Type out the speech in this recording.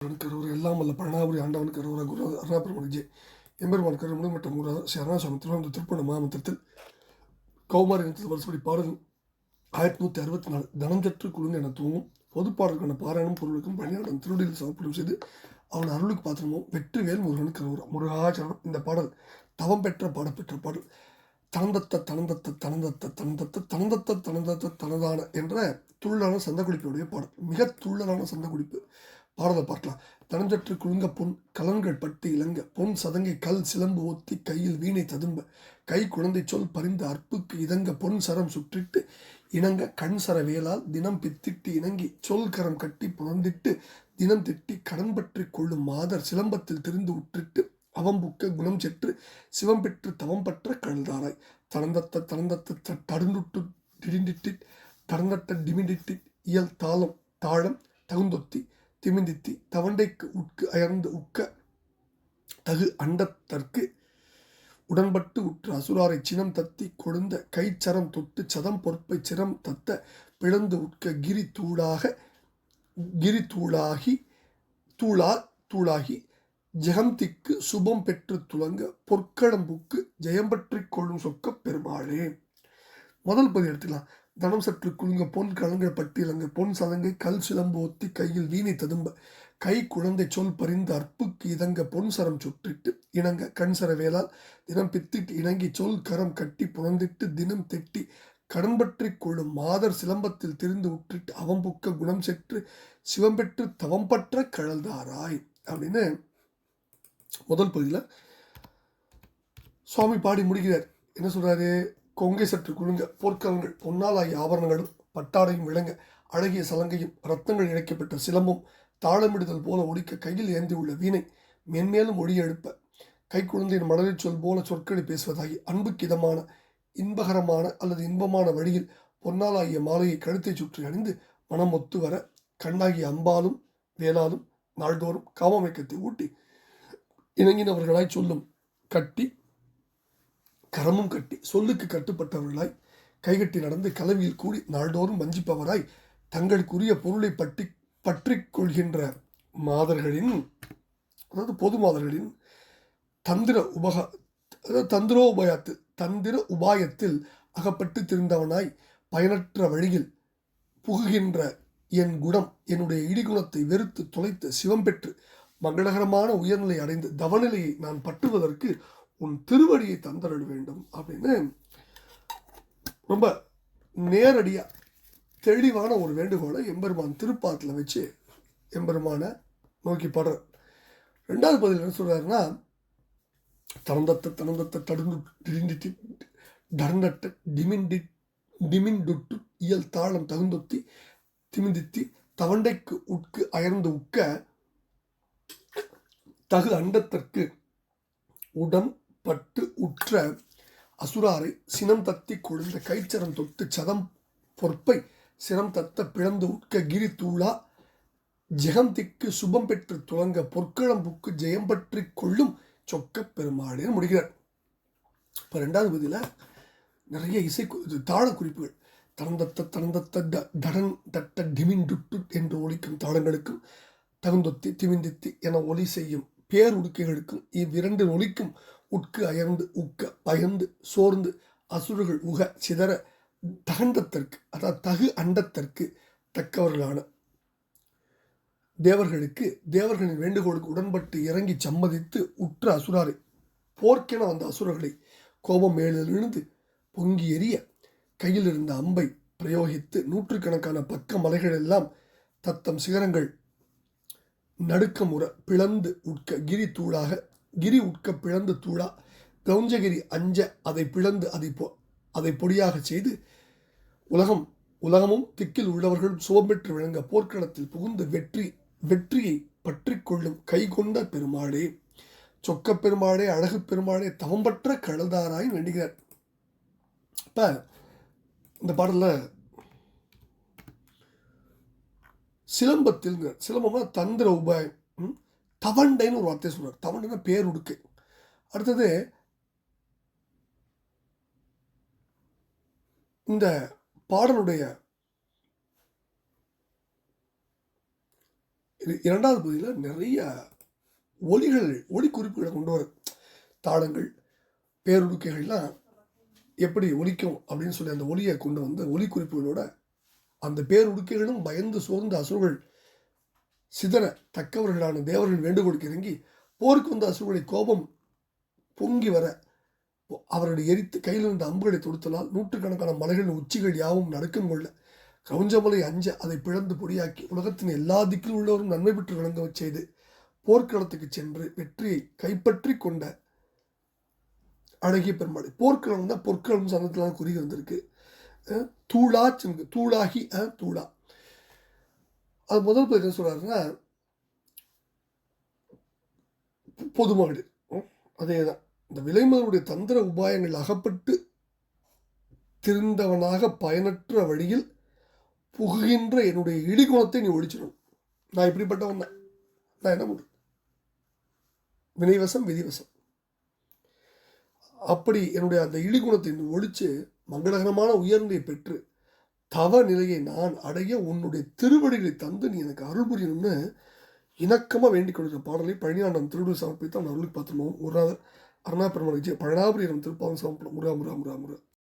கருவூர் எல்லாம் வல்ல பழனாபுரி ஆண்டவன் கருவூரா குரு அருணாபுரம் எம்பெருமான் கருமுடி மற்றும் ஊரா சரணாசாமி திருவனந்த திருப்பண மாமந்திரத்தில் கௌமாரி இனத்தில் வருஷப்படி பாடல் 1164 தனஞ்சற்று குழுந்து என தூங்கும் பொதுப்பாடலுக்கான பாராயணம் பொருளுக்கும் பணியாளன் திருவடியில் சமர்ப்பணம் செய்து அவன் அருளுக்கு பாத்திரமும் வெற்றிவேல் முருகன் கருவூரா முருகாச்சரணம். இந்த பாடல் தவம் பெற்ற பாடப்பெற்ற பாடல். தனந்தத்த தனந்தத்த தனந்தத்த தனந்தத்த தனந்தத்த தனந்தத்த தனதான என்ற துள்ளலான சந்தக்குடிப்புடைய பாடல். மிக துள்ளலான சந்தக்குடிப்பு. பாடலை பார்க்கலாம். தனஞ்சற்று குலுங்க பொன் கலன்கள் பட்டு இளங்க பொன் சதங்கை கல் சிலம்பு ஒத்தி கையில் வீணை ததும்ப கை குழந்தை சொல் பறிந்து அற்புக்கு இதங்க பொன் சரம் சுற்றிட்டு இணங்க கண் சர வேளால் தினம் பித்திட்டு இணங்கி சொல் கரம் கட்டி புணர்ந்திட்டு தினம் திட்டி கடன் பற்றி கொள்ளும் மாதர் சிலம்பத்தில் திரிந்து உற்றிட்டு அவம்புக்க குணம் செற்று சிவம் பெற்று தவம் பற்ற கழுதாராய். தனந்தத்த தனந்தத்த தடுந்துட்டு டிடிண்டிட்டு தடந்தட்ட டிமிண்டிட்டு இயல் தாளம் தாழம் தகுந்தொத்தி திமிந்தித்தி தவண்டைக்கு உட்கு அயர்ந்து உக்க தகு அண்டத்தற்கு உடன்பட்டு உற்று அசுராரை சினம் தத்தி கொழுந்த கைச்சரம் தொட்டு சதம் பொறுப்பை சிரம் தத்த பிளந்து உட்க கிரி தூளாகி ஜெகந்திக்கு சுபம் பெற்று துலங்க பொற்கடம்புக்கு ஜெயம்பற்றி கொள்ளும் சொக்க பெருமாளே. முதல் பதி எடுத்துக்கலாம். தனம் சற்று குலுங்க பொன் கலங்கள் பட்டியலங்க பொன் சதங்கை கல் சிலம்பு ஒத்தி கையில் வீணை ததும்ப கை குழந்தை சொல் பறிந்து அற்புக்கு இதங்க பொன் சரம் சுற்றிட்டு இணங்க கண் சர வேளால் தினம் பித்திட்டு இணங்கி சொல் கரம் கட்டி புணர்ந்திட்டு தினம் தெட்டி கடன்பற்றி கொள்ளும் மாதர் சிலம்பத்தில் திரிந்து உற்றிட்டு அவம்புக்க குணம் செற்று சிவம் பெற்று தவம் பற்ற கழல்தாராய் அப்படின்னு முதல் பகுதியில் சுவாமி பாடி முடிக்கிறார். என்ன சொல்றாரு? கொங்கை சற்று குலுங்க பொற்கலங்கள் பொன்னால் ஆகிய ஆபரணங்களும் பட்டாடையும் விளங்க அழகிய சலங்கையும் ரத்தங்கள் இழைக்கப்பட்ட சிலம்பும் தாளமிடுதல் போல ஒடிக்க கையில் ஏந்தி உள்ள வீணை மென்மேலும் ஒளி எழுப்ப கை குழந்தையின் மலரில் சொல் போல சொற்களை பேசுவதாகி அன்புக்கு இதமான இன்பகரமான அல்லது இன்பமான வழியில் பொன்னால் ஆகிய மாலையை கழுத்தை சுற்றி அணிந்து மனம் ஒத்து வர கண்ணாகிய அம்பாலும் வேளாலும் நாள்தோறும் காமமயக்கத்தை ஊட்டி இணங்கினவர்களாய் சொல்லும் கட்டி கரமும் கட்டி சொல்லுக்கு கட்டுப்பட்டவர்களாய் கைகட்டி நடந்து கலவியில் கூடி நாள்தோறும் வஞ்சிப்பவராய் தங்களுக்குரிய பொருளை பற்றி கொள்கின்ற மாதர்களின், அதாவது பொது மாதர்களின் தந்திர உபாயத்தில் அகப்பட்டு திருந்தவனாய் பயனற்ற வழியில் புகுகின்ற என் குணம் என்னுடைய இடிகுணத்தை வெறுத்து தொலைத்து சிவம் பெற்று மங்களகரமான உயர்நிலை அடைந்து தவநிலையை நான் பற்றுவதற்கு உன் திருவடியை தந்தரட வேண்டும் அப்படின்னு ரொம்ப நேரடியாக தெளிவான ஒரு வேண்டுகோளை எம்பெருமான் திருப்பாத்தில் வச்சு எம்பெருமானை நோக்கி பாடுறார். ரெண்டாவது பதில் என்ன சொல்கிறாருன்னா, தனந்தத்த தடுந்து டர்நட்ட டிமிண்டுட்டு இயல் தாளம் தகுந்தொத்தி திமிந்தித்தி தவண்டைக்கு உட்கு அயர்ந்து உக்க தகு அண்டத்திற்கு உடன் பட்டு உற்ற அசுராரை சினம் தத்தி கொழுந்த கைச்சரம் தொட்டு சதம் பொற்பை சிரம் தத்த பிளந்து உட்க கிரி தூளா ஜெகந்திக்கு சுபம் பெற்று துலங்க பொற்களம்புக்கு ஜெயம் பற்றி கொள்ளும் சொக்க பெருமாளேன்னு முடிகிறார். இப்போ ரெண்டாவது பகுதியில் நிறைய தாள குறிப்புகள். தனந்தத்த தடன் தட்ட டிமிண்டுட்டு என்று ஒலிக்கும் தாளங்களுக்கும் தகுந்தொத்தி திமிந்தித்தி என ஒலி செய்யும் பேருடுக்கைகளுக்கும் இவ்விரண்டு ஒலிக்கும் உட்கு அயர்ந்து உக்க பயந்து சோர்ந்து அசுரர்கள் உக சிதற தகண்டத்திற்கு, அதாவது தகு அண்டத்திற்கு தக்கவர்களான தேவர்களுக்கு தேவர்களின் வேண்டுகோளுக்கு உடன்பட்டு இறங்கி சம்மதித்து உற்ற அசுராரை போர்க்கென வந்த அசுரர்களை கோபம் மேலிருந்து பொங்கி எறிய கையில் இருந்த அம்பை பிரயோகித்து நூற்றுக்கணக்கான பக்க மலைகள் எல்லாம் தத்தம் சிகரங்கள் நடுக்கமுற பிளந்து உட்க கிரி உட்க பிளந்து தூளா கவுஞ்சகிரி அஞ்ச அதை பிளந்து அதை பொடியாக செய்து உலகமும் திக்கில் உள்ளவர்களும் சுகம் பெற்று விளங்க போர்க்களத்தில் புகுந்து வெற்றியை பற்றி கொள்ளும் கை கொண்ட பெருமாளே, சொக்க பெருமாளே, அழகு பெருமாளே, தவம்பற்ற கழல்தாராய் வேண்டுகிறார். இப்ப இந்த பாடல்ல சிலம்பம்னா தந்திர உபாயம், தவண்டைன்னு ஒரு வார்த்தையை சொல்றார். தவண்டைன்னா பேருடுக்கை. அடுத்தது இந்த பாடலுடைய இரண்டாவது பகுதியில் நிறைய ஒலி குறிப்புகளை கொண்டு வர தாளங்கள் பேருடுக்கைகள்லாம் எப்படி ஒலிக்கும் அப்படின்னு சொல்லி அந்த ஒலியை கொண்டு வந்து ஒலி குறிப்புகளோட அந்த பேருடுக்கைகளும் பயந்து சோர்ந்த அசுரர்கள் சிதற தக்கவர்களான தேவர்கள் வேண்டுகோளுக்கு இறங்கி போருக்கு வந்த அசுரர்களை கோபம் பொங்கி வர அவருடைய எரித்து கையில் இருந்த அம்புகளை தொடுத்தலால் நூற்றுக்கணக்கான மலைகளின் உச்சிகள் யாவும் நடுக்கம் கொள்ள கிரௌஞ்சமலை அஞ்ச அதை பிளந்து பொடியாக்கி உலகத்தின் எல்லா திக்கில் உள்ளவரும் நன்மை பெற்று விளங்க செய்து போர்க்களத்துக்கு சென்று வெற்றியை கைப்பற்றி கொண்ட அழகிய பெருமாளை. போர்க்களம் தான் பொற்களம் சந்தத்தில் குறி வந்திருக்கு. தூளா தூளாகி தூளா அது முதல் பேர் என்ன சொல்றாருன்னா பொதுமகடு. அதே தான் இந்த விலைமகளுடைய தந்திர உபாயங்கள் அகப்பட்டு திருந்தவனாக பயனற்ற வழியில் புகுகின்ற என்னுடைய இடிகுணத்தை நீ ஒழிச்சிடணும். நான் இப்படிப்பட்டவன் தான், நான் என்ன பண்ணுறேன், வினைவசம் விதிவசம். அப்படி என்னுடைய அந்த இழிகுணத்தை ஒழித்து மங்களகரமான உயர்ந்தை பெற்று தவ நிலையை நான் அடைய உன்னுடைய திருவடிகளை தந்து நீ எனக்கு அருள் புரியணும்னு இணக்கமாக வேண்டிக் கொள்கிற பாடலை பழனியாண்டம் திருவிழா சமர்ப்பித்து அவன் அருளுக்கு பார்த்துருவோம். ஒரு அருணா பெருமாள் விஜய் பழனாபுரி திருப்பாவன் சமர்ப்பணம். முருகா முருகா முருகா முருகா.